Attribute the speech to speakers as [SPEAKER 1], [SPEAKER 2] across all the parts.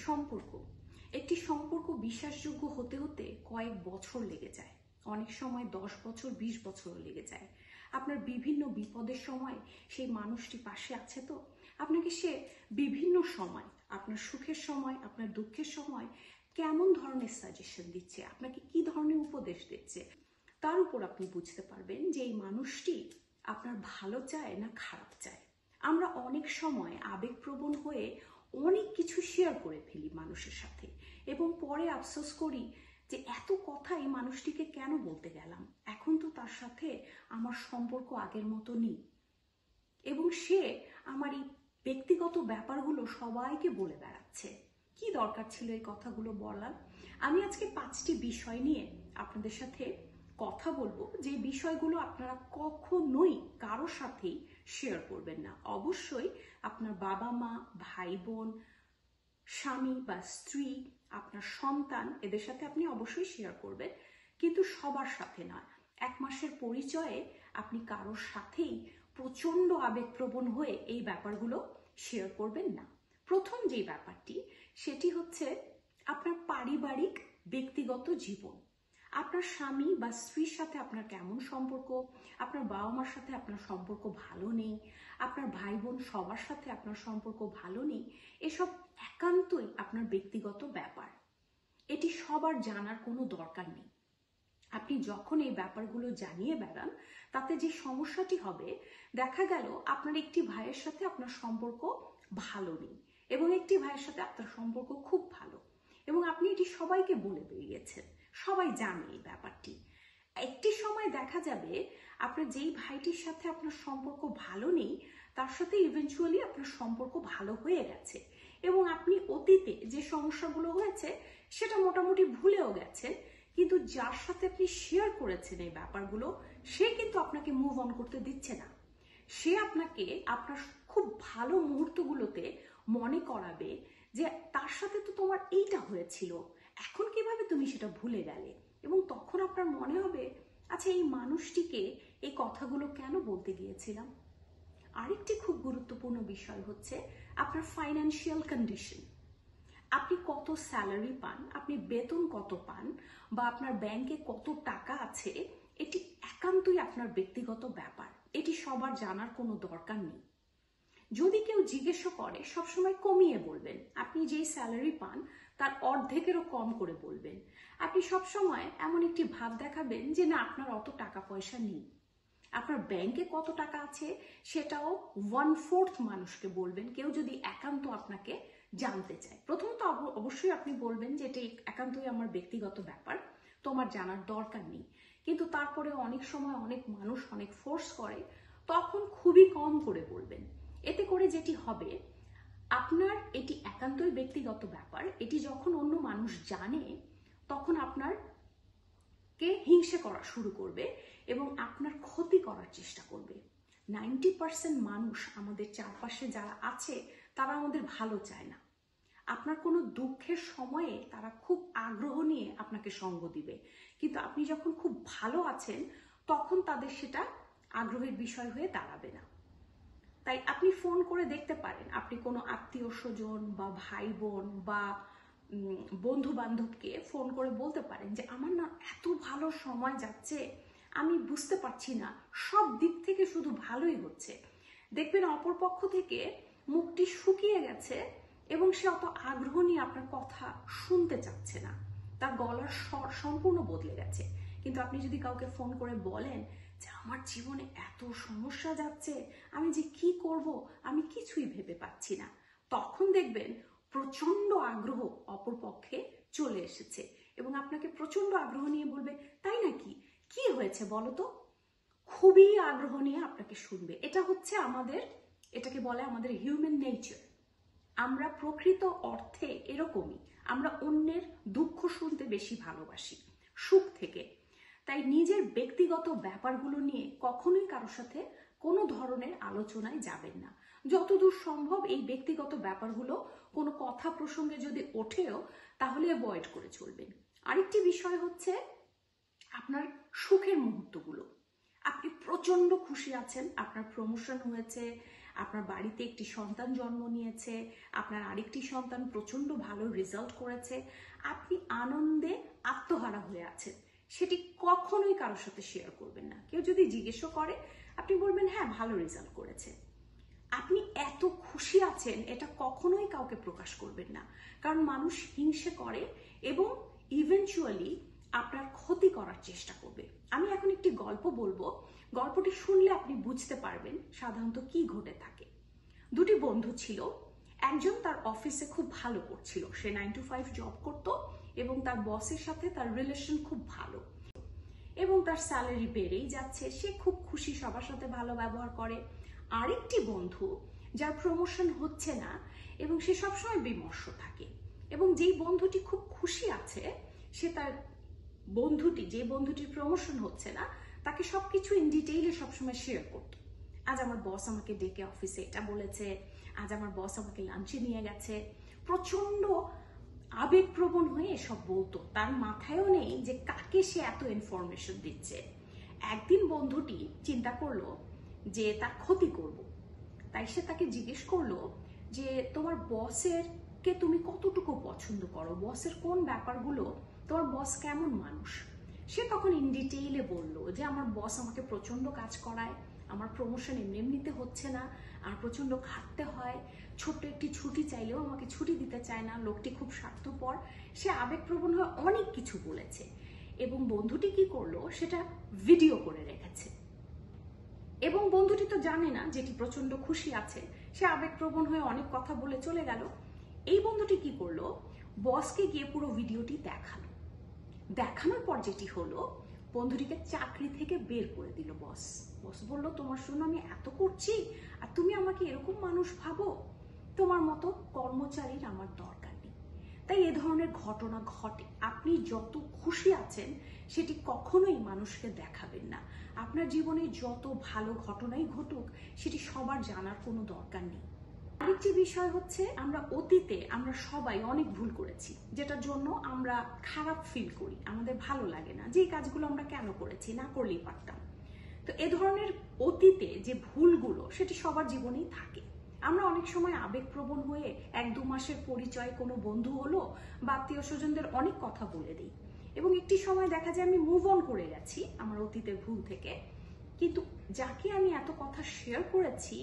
[SPEAKER 1] সম্পর্ক বিশ্বাসযোগ্য হতে হতে কয়েক বছর লেগে যায়, অনেক সময় 10 বছর 20 বছরও লেগে যায়। আপনার বিভিন্ন বিপদের সময় সেই মানুষটি পাশে আছে তো? আপনাকে সে বিভিন্ন সময়, আপনার সুখের সময়, আপনার দুঃখের সময় কেমন ধরনের সাজেশন দিচ্ছে, আপনাকে কি ধরনের উপদেশ দিচ্ছে, তার উপর আপনি বুঝতে পারবেন যে এই মানুষটি আপনার ভালো চায় না খারাপ চায়। আমরা অনেক সময় আবেগপ্রবণ হয়ে অনেক কিছু শেয়ার করে ফেলি মানুষের সাথে এবং পরে আফসোস করি যে এত কথা এই মানুষটিকে কেন বলতে গেলাম, এখন তো তার সাথে আমার সম্পর্ক আগের মতো নেই এবং সে আমার এই ব্যক্তিগত ব্যাপারগুলো সবাইকে বলে বেড়াচ্ছে। কি দরকার ছিল এই কথাগুলো বলার? আমি আজকে 5টি বিষয় নিয়ে আপনাদের সাথে কথা বলবো, যে বিষয়গুলো আপনারা কখনোই কারোর সাথেই শেয়ার করবেন না। অবশ্যই আপনার বাবা মা, ভাই বোন, স্বামী বা স্ত্রী, আপনার সন্তান, এদের সাথে আপনি অবশ্যই শেয়ার করবেন, কিন্তু সবার সাথে নয়। 1 মাসের পরিচয়ে আপনি কারোর সাথেই প্রচন্ড আবেগপ্রবণ হয়ে এই ব্যাপারগুলো শেয়ার করবেন না। প্রথম যে ব্যাপারটি, সেটি হচ্ছে আপনার পারিবারিক ব্যক্তিগত জীবন। আপনার স্বামী বা স্ত্রীর সাথে আপনার কেমন সম্পর্ক, আপনার বাবা মার সাথে আপনার সম্পর্ক ভালো নেই, আপনার ভাই বোন সবার সাথে আপনার সম্পর্ক ভালো নেই, এসব একান্তই আপনার ব্যক্তিগত ব্যাপার। এটি সবার জানার কোনো দরকার নেই। আপনি যখন এই ব্যাপারগুলো জানিয়ে বেড়ান, তাতে যে সমস্যাটি হবে, দেখা গেল আপনার একটি ভাইয়ের সাথে আপনার সম্পর্ক ভালো নেই এবং একটি ভাইয়ের সাথে আপনার সম্পর্ক খুব ভালো, এবং আপনি এটি সবাইকে বলে বেরিয়েছেন, সবাই জানে এই ব্যাপারটি। একটি সময় দেখা যাবে আপনার যেই ভাইটির সাথে আপনার সম্পর্ক ভালো নেই, তার সাথে ইভেনচুয়ালি আপনার সম্পর্ক ভালো হয়ে গেছে এবং আপনি অতীতে যে সমস্যাগুলো হয়েছে সেটা মোটামুটি ভুলেও গেছেন, কিন্তু যার সাথে আপনি শেয়ার করেছেন এই ব্যাপারগুলো, সে কিন্তু আপনাকে মুভ অন করতে দিচ্ছে না। সে আপনাকে আপনার খুব ভালো মুহূর্তগুলোতে মনে করাবে যে তার সাথে তো তোমার এইটা হয়েছিল, এখন কিভাবে তুমি সেটা ভুলে গেলে, এবং তখন আপনার মনে হবে আচ্ছা এই মানুষটিকে এই কথাগুলো কেন বলতে গিয়েছিলাম। আরেকটি খুব গুরুত্বপূর্ণ বিষয় হচ্ছে আপনার ফাইন্যান্সিয়াল কন্ডিশন। আপনি কত স্যালারি পান, আপনি বেতন কত পান, বা আপনার ব্যাংকে কত টাকা আছে, এটি একান্তই আপনার ব্যক্তিগত ব্যাপার। এটি সবার জানার কোনো দরকার নেই। যদি কেউ জিজ্ঞেস করে সবসময় কমিয়ে বলবেন। আপনি যেই স্যালারি পান তার অর্ধেকেরও কম করে বলবেন। আপনি সবসময় এমন একটি ভাব দেখাবেন যে না, আপনার অত টাকা পয়সা নেই। আপনার ব্যাংকে কত টাকা আছে সেটাও 1/4 মানুষকে বলবেন, কেউ যদি একান্ত আপনাকে জানতে চায়। প্রথমত অবশ্যই আপনি বলবেন যে এটা একান্তই আমার ব্যক্তিগত ব্যাপার, তোমার জানার দরকার নেই। কিন্তু তারপরে অনেক সময় অনেক মানুষ অনেক ফোর্স করে, তখন খুবই কম করে বলবেন। এতে করে যেটি হবে, আপনার এটি একান্তই ব্যক্তিগত ব্যাপার, এটি যখন অন্য মানুষ জানে তখন আপনার কে হিংসে করা শুরু করবে এবং আপনার ক্ষতি করার চেষ্টা করবে। 90% মানুষ আমাদের চারপাশে যারা আছে তারা আমাদের ভালো চায় না। আপনার কোনো দুঃখের সময়ে তারা খুব আগ্রহ নিয়ে আপনাকে সঙ্গ দিবে, কিন্তু আপনি যখন খুব ভালো আছেন তখন তাদের সেটা আগ্রহের বিষয় হয়ে দাঁড়াবে না। তাই আপনি ফোন করে দেখতে পারেন, আপনি কোনো আত্মীয় স্বজন বা ভাই বোন বা বন্ধু বান্ধবকে ফোন করে বলতে পারেন যে আমার না এত ভালো সময় যাচ্ছে, আমি বুঝতে পারছি না, সব দিক থেকে শুধু ভালোই হচ্ছে। দেখবেন অপরপক্ষ থেকে মুখটি শুকিয়ে গেছে এবং সে অত আগ্রহ নিয়ে আপনার কথা শুনতে চাচ্ছে না, তার গলার স্বর সম্পূর্ণ বদলে গেছে। কিন্তু আপনি যদি কাউকে ফোন করে বলেন যে আমার জীবনে এত সমস্যা যাচ্ছে, আমি যে কি করব আমি কিছুই ভেবে পাচ্ছি না, তখন দেখবেন প্রচন্ড আগ্রহ অপরপক্ষে চলে এসেছে এবং আপনাকে প্রচন্ড আগ্রহ নিয়ে বলবে তাই নাকি, কি হয়েছে বলো তো, খুবই আগ্রহ নিয়ে আপনাকে শুনবে। এটা হচ্ছে এটাকে বলে আমাদের হিউম্যান নেচার। আমরা প্রকৃত অর্থে এরকমই, আমরা অন্যের দুঃখ শুনতে বেশি ভালোবাসি সুখ থেকে। তাই নিজের ব্যক্তিগত ব্যাপারগুলো নিয়ে কখনোই কারোর সাথে কোনো ধরনের আলোচনায় যাবেন না। যতদূর সম্ভব এই ব্যক্তিগত ব্যাপারগুলো কোনো কথা প্রসঙ্গে যদি ওঠেও তাহলে অ্যাভয়েড করে চলবেন। আরেকটি বিষয় হচ্ছে আপনার সুখের মুহূর্তগুলো। আপনি প্রচন্ড খুশি আছেন, আপনার প্রমোশন হয়েছে, আপনার বাড়িতে একটি সন্তান জন্ম নিয়েছে, আপনার আরেকটি সন্তান প্রচন্ড ভালো রেজাল্ট করেছে, আপনি আনন্দে আত্মহারা হয়ে আছেন, সেটি কখনোই কারোর সাথে শেয়ার করবেন না। কেউ যদি জিজ্ঞেসও করে আপনি বলবেন হ্যাঁ ভালো রেজাল্ট করেছে। আপনি এত খুশি আছেন এটা কখনোই কাউকে প্রকাশ করবেন না, কারণ মানুষ হিংসে করে এবং ইভেনচুয়ালি আপনার ক্ষতি করার চেষ্টা করবে। আমি এখন একটি গল্প বলবো, গল্পটি শুনলে আপনি বুঝতে পারবেন সাধারণত কি ঘটে থাকে। দুটি বন্ধু ছিল, একজন তার অফিসে খুব ভালো করছিল, সে 9 to 5 জব করত এবং তার বসের সাথে তার রিলেশন খুব ভালো এবং তার স্যালারি বেড়েই যাচ্ছে, সে খুব খুশি, সবার সাথে ভালো ব্যবহার করে। আরেকটি বন্ধু যার প্রমোশন হচ্ছে না এবং সে সবসময় বিমর্ষ থাকে, এবং যেই বন্ধুটি খুব খুশি আছে সে তার যে বন্ধুটির প্রমোশন হচ্ছে না তাকে সবকিছু ইন ডিটেইলে সবসময় শেয়ার করত। আজ আমার বস আমাকে ডেকে অফিসে এটা বলেছে, আজ আমার বস আমাকে লাঞ্চে নিয়ে গেছে, প্রচন্ড আবেগপ্রবণ হয়ে এসব বলতো। তার মাথায়ও নেই যে কাকে সে এত ইনফরমেশন দিচ্ছে। একদিন বন্ধুটি চিন্তা করলো যে তার ক্ষতি করব, তাই সে তাকে জিজ্ঞেস করলো যে তোমার বসের কে তুমি কতটুকু পছন্দ করো, বসের কোন ব্যাপারগুলো, তোমার বস কেমন মানুষ। সে তখন ইন ডিটেইলে বললো যে আমার বস আমাকে প্রচন্ড কাজ করায়, আমার প্রমোশন এমনিতে হচ্ছে না, আর প্রচন্ড খাটতে হয়, ছোট্ট একটি ছুটি চাইলেও আমাকে ছুটি দিতে চায় না, লোকটি খুব স্বার্থপর। সে আবেগপ্রবণ হয়ে অনেক কিছু বলেছে এবং বন্ধুটি কি করলো সেটা ভিডিও করে রেখেছে, এবং বন্ধুটি তো জানে না যেটি প্রচন্ড খুশি আছে, সে আবেগপ্রবণ হয়ে অনেক কথা বলে চলে গেল। এই বন্ধুটি কি করলো, বসকে গিয়ে পুরো ভিডিওটি দেখানোর পর যেটি হলো, বন্ধুটিকে চাকরি থেকে বের করে দিল বস। বস বললো তোমার জন্য আমি এত করছি আর তুমি আমাকে এরকম মানুষ ভাবো, তোমার মতো কর্মচারীর আমার দরকার নেই। তাই এ ধরনের ঘটনা ঘটে। আপনি যত খুশি আছেন সেটি কখনোই মানুষকে দেখাবেন না। আপনার জীবনে যত ভালো ঘটনাই ঘটুক সেটি সবার জানার কোনো দরকার নেই। আরেকটি বিষয় হচ্ছে, আমরা অতীতে আমরা সবাই অনেক ভুল করেছি, যেটার জন্য আমরা খারাপ ফিল করি, আমাদের ভালো লাগে না যে এই কাজগুলো আমরা কেন করেছি, না করলেই পারতাম। তো এ ধরনের অতীতে যে ভুলগুলো সেটি সবার জীবনেই থাকে। আমরা অনেক সময় আবেগপ্রবণ হয়ে 1-2 মাসের পরিচয় কোনো বন্ধু হলো বা আত্মীয় স্বজনদের অনেক কথা বলে দিই, এবং একটি সময় দেখা যায় আমি মুভ অন করে গেছি আমার অতীতের ভুল থেকে, কিন্তু যাকে আমি এত কথা শেয়ার করেছি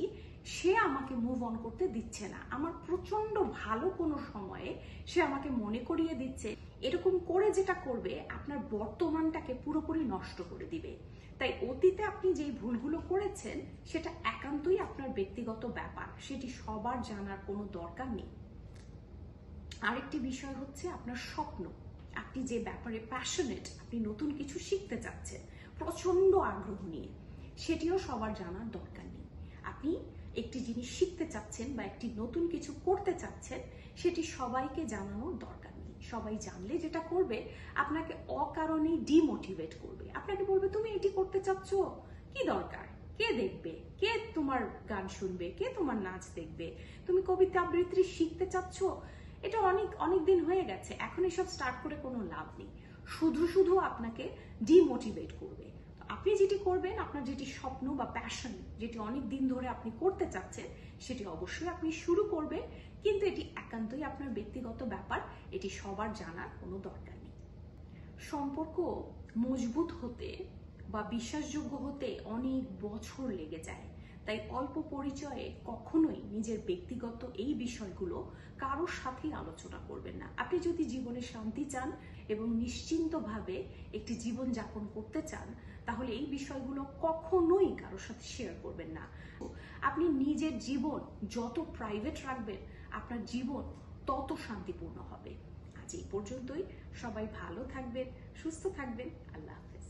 [SPEAKER 1] সে আমাকে মুভ অন করতে দিচ্ছে না। আমার প্রচন্ড ভালো কোনো সময়ে সে আমাকে মনে করিয়ে দিচ্ছে। এরকম করে যেটা করবে আপনার বর্তমানটাকে পুরোপুরি নষ্ট করে দিবে। তাই অতীতে আপনি যেই ভুলগুলো করেছেন সেটা একান্তই আপনার ব্যক্তিগত ব্যাপার, সেটি সবার জানার কোনো দরকার নেই। আরেকটি বিষয় হচ্ছে আপনার স্বপ্ন, আপনি যে ব্যাপারে প্যাশনেট, আপনি নতুন কিছু শিখতে চাচ্ছেন প্রচন্ড আগ্রহ নিয়ে, সেটিও সবার জানার দরকার নেই। আপনি একটি জিনিস শিখতে চাচ্ছেন বা একটি নতুন কিছু করতে চাচ্ছেন, সেটি সবাইকে জানানোর দরকার নেই। সবাই জানলে যেটা করবে আপনাকে অকারণেই ডিমোটিভেট করবে, আপনাকে বলবে তুমি এটি করতে চাচ্ছ, কি দরকার, কে দেখবে, কে তোমার গান শুনবে, কে তোমার নাচ দেখবে, তুমি কবিতা আবৃত্তি শিখতে চাচ্ছ, এটা অনেক দিন হয়ে গেছে, এখন এসব স্টার্ট করে কোনো লাভ নেই, শুধু আপনাকে ডিমোটিভেট করবে। আপনি যেটি করবেন, আপনার যেটি স্বপ্ন বা প্যাশন, যেটি অনেক দিন ধরে আপনি করতে চাচ্ছেন, সেটি অবশ্যই আপনি শুরু করবেন, কিন্তু এটি একান্তই আপনার ব্যক্তিগত ব্যাপার, এটি সবার জানার কোনো দরকার নেই। সম্পর্ক মজবুত হতে বা বিশ্বাসযোগ্য হতে অনেক বছর লেগে যায়, তাই অল্প পরিচয়ে কখনোই নিজের ব্যক্তিগত এই বিষয়গুলো কারোর সাথেই আলোচনা করবেন না। আপনি যদি জীবনে শান্তি চান এবং নিশ্চিন্তভাবে একটি জীবন যাপন করতে চান, তাহলে এই বিষয়গুলো কখনোই কারোর সাথে শেয়ার করবেন না। আপনি নিজের জীবন যত প্রাইভেট রাখবেন, আপনার জীবন তত শান্তিপূর্ণ হবে। আজ এই পর্যন্তই। সবাই ভালো থাকবেন, সুস্থ থাকবেন। আল্লাহ হাফেজ।